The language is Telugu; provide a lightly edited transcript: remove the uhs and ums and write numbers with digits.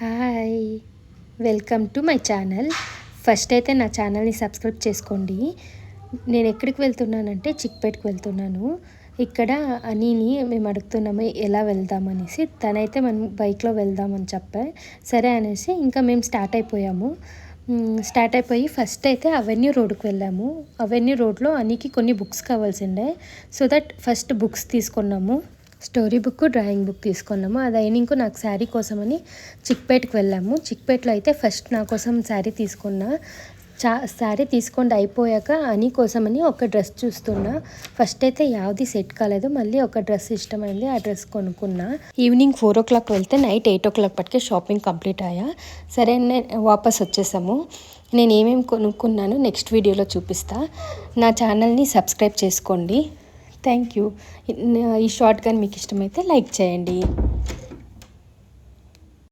Hi, welcome to my channel. First అయితే నా ఛానల్ని సబ్స్క్రైబ్ చేసుకోండి. నేను ఎక్కడికి వెళ్తున్నానంటే చిక్పేట్కి వెళ్తున్నాను. ఇక్కడ అనీని మేము అడుగుతున్నాము ఎలా వెళ్దామనేసి. తనైతే మనం బైక్లో వెళ్దామని చెప్పా. సరే అనేసి ఇంకా మేము స్టార్ట్ అయిపోయి ఫస్ట్ అయితే అవెన్యూ రోడ్కి వెళ్ళాము. అవెన్యూ రోడ్లో అనీకి కొన్ని బుక్స్ కావాల్సిండే. సో దట్ ఫస్ట్ బుక్స్ తీసుకున్నాము. స్టోరీ బుక్, డ్రాయింగ్ బుక్ తీసుకున్నాము. అది అయినాక నాకు శారీ కోసమని చిక్పేట్కి వెళ్ళాము. చిక్పేట్లో అయితే ఫస్ట్ నా కోసం శారీ తీసుకున్నా. శారీ తీసుకొని అయిపోయాక అని కోసమని ఒక డ్రెస్ చూస్తున్నా. ఫస్ట్ అయితే యావది సెట్ కాలేదు. మళ్ళీ ఒక డ్రెస్ ఇష్టమైంది, ఆ డ్రెస్ కొనుక్కున్నా. ఈవినింగ్ 4 o'clock వెళ్తే నైట్ 8 o'clock పట్టుకే షాపింగ్ కంప్లీట్ అయ్యా. సరే వాపస్ వచ్చేసాము. నేను ఏమేమి కొనుక్కున్నాను నెక్స్ట్ వీడియోలో చూపిస్తా. నా ఛానల్ని సబ్స్క్రైబ్ చేసుకోండి. Thank you. ఈ షార్ట్ కానీ మీకు ఇష్టమైతే లైక్ చేయండి.